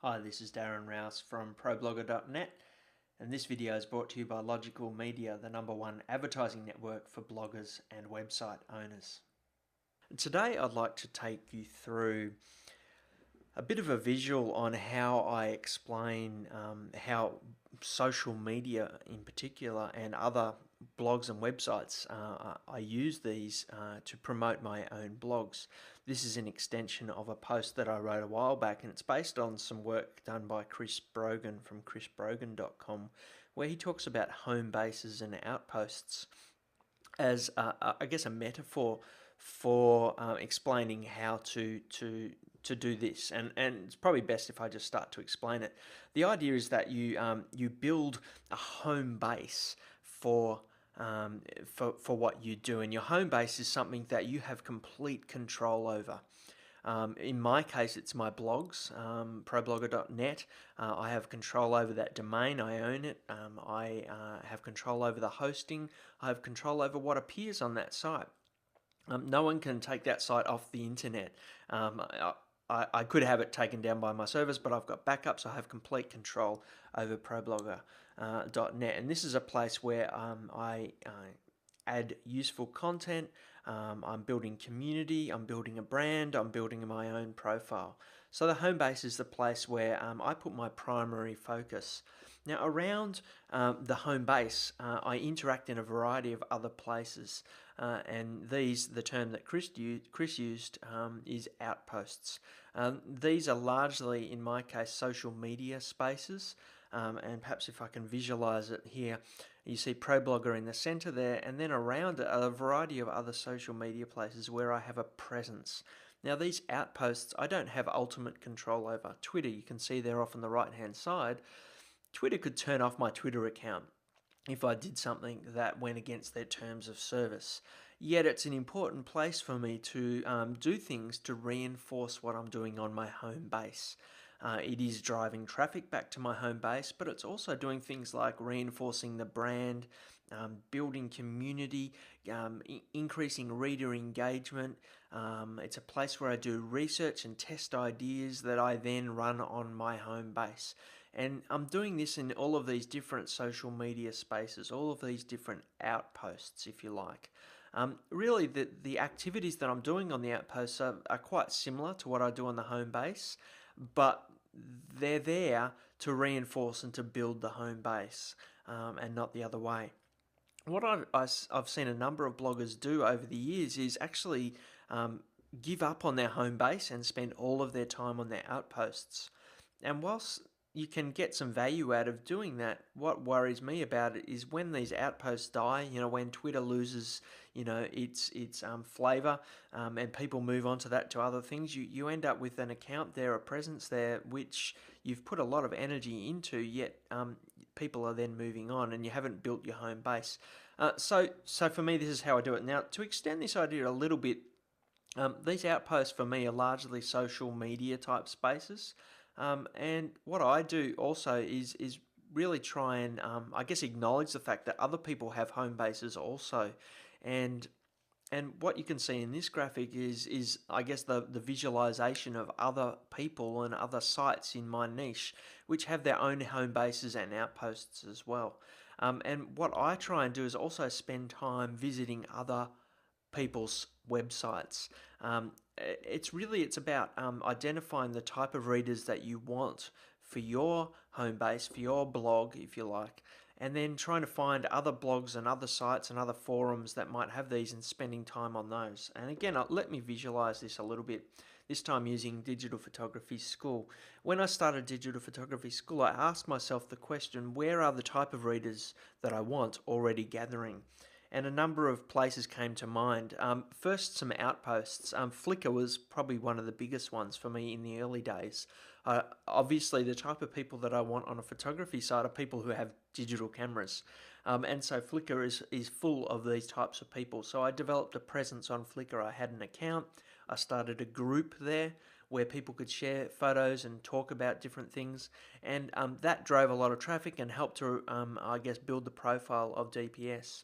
Hi, this is Darren Rouse from ProBlogger.net, and this video is brought to you by Logical Media, the #1 advertising network for bloggers and website owners. Today I'd like to take you through a bit of a visual on how I explain how social media in particular and other blogs and websites, I use these to promote my own blogs. This is an extension of a post that I wrote a while back, and it's based on some work done by Chris Brogan from chrisbrogan.com, where he talks about home bases and outposts as I guess a metaphor for explaining how to do this, and it's probably best if I just start to explain it. The idea is that you build a home base for what you do, and your home base is something that you have complete control over. In my case, it's my blogs, ProBlogger.net. I have control over that domain. I own it. I have control over the hosting. I have control over what appears on that site. No one can take that site off the internet. I could have it taken down by my service, but I've got backups. I have complete control over ProBlogger.net, and this is a place where I add useful content. I'm building community, I'm building a brand, I'm building my own profile. So the home base is the place where I put my primary focus. Now around the home base, I interact in a variety of other places, and the term that Chris used is outposts. These are largely, in my case, social media spaces. And perhaps if I can visualize it here, you see ProBlogger in the center there, and then around it are a variety of other social media places where I have a presence. Now these outposts I don't have ultimate control over. Twitter, you can see there off on the right hand side, Twitter could turn off my Twitter account if I did something that went against their terms of service. Yet it's an important place for me to do things to reinforce what I'm doing on my home base. It is driving traffic back to my home base, but it's also doing things like reinforcing the brand, building community, increasing reader engagement. It's a place where I do research and test ideas that I then run on my home base. And I'm doing this in all of these different social media spaces, all of these different outposts, if you like. Really, the activities that I'm doing on the outposts are quite similar to what I do on the home base, but they're there to reinforce and to build the home base, and not the other way. What I've seen a number of bloggers do over the years is actually give up on their home base and spend all of their time on their outposts. And whilst you can get some value out of doing that, what worries me about it is when these outposts die, when Twitter loses, its flavor, and people move on to that, to other things, you end up with an account there, a presence there, which you've put a lot of energy into, yet people are then moving on and you haven't built your home base. So for me, this is how I do it. Now, to extend this idea a little bit, these outposts for me are largely social media type spaces. And what I do also is really try and I guess acknowledge the fact that other people have home bases also, and what you can see in this graphic is I guess the visualization of other people and other sites in my niche which have their own home bases and outposts as well. And what I try and do is also spend time visiting other people's websites. It's about identifying the type of readers that you want for your home base, for your blog, if you like, and then trying to find other blogs and other sites and other forums that might have these and spending time on those. And again, let me visualize this a little bit, this time using Digital Photography School. When I started Digital Photography School, I asked myself the question, where are the type of readers that I want already gathering? And a number of places came to mind. First, some outposts. Flickr was probably one of the biggest ones for me in the early days. Obviously, the type of people that I want on a photography site are people who have digital cameras. And so Flickr is full of these types of people. So I developed a presence on Flickr. I had an account. I started a group there where people could share photos and talk about different things. And that drove a lot of traffic and helped to, I guess, build the profile of DPS.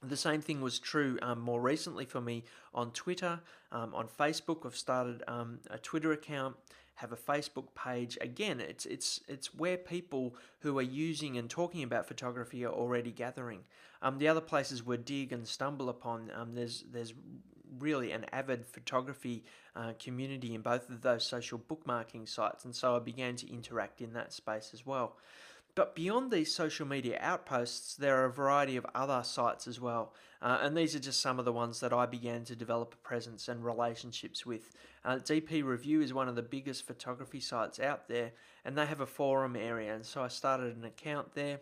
The same thing was true more recently for me on Twitter. On Facebook, I've started a Twitter account, have a Facebook page. Again, it's where people who are using and talking about photography are already gathering. The other places were dig and stumble upon. There's really an avid photography community in both of those social bookmarking sites, and so I began to interact in that space as well. But beyond these social media outposts, there are a variety of other sites as well. And these are just some of the ones that I began to develop a presence and relationships with. DP Review is one of the biggest photography sites out there, and they have a forum area. And so I started an account there.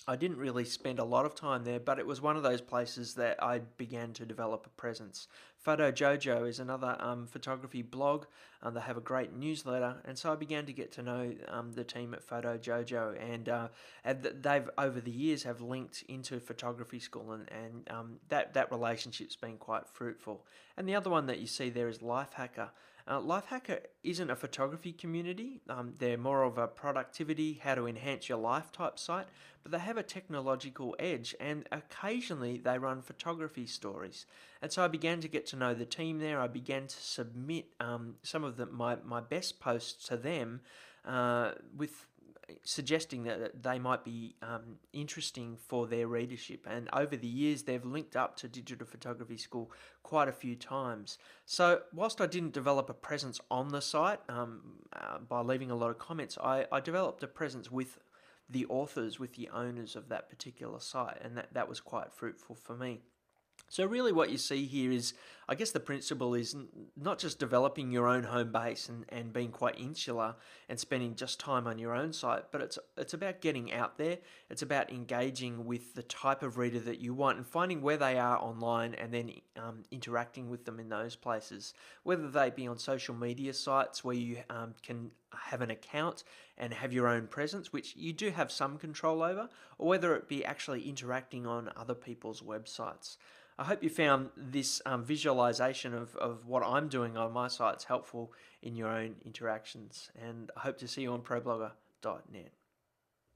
I didn't really spend a lot of time there, but it was one of those places that I began to develop a presence. Photo Jojo is another photography blog. They have a great newsletter, and so I began to get to know the team at Photo Jojo, and they've over the years have linked into photography school, and that relationship's been quite fruitful. And the other one that you see there is Lifehacker. Lifehacker isn't a photography community. They're more of a productivity, how to enhance your life type site, but they have a technological edge, and occasionally they run photography stories. And so I began to get to know the team there. I began to submit some of my best posts to them with suggesting that they might be interesting for their readership. And over the years, they've linked up to Digital Photography School quite a few times. So whilst I didn't develop a presence on the site by leaving a lot of comments, I developed a presence with the authors, with the owners of that particular site, and that was quite fruitful for me. So really what you see here is, I guess the principle is not just developing your own home base and being quite insular and spending just time on your own site, but it's about getting out there. It's about engaging with the type of reader that you want and finding where they are online, and then interacting with them in those places, whether they be on social media sites where you can have an account and have your own presence, which you do have some control over, or whether it be actually interacting on other people's websites. I hope you found this visualization of what I'm doing on my sites helpful in your own interactions, and I hope to see you on ProBlogger.net.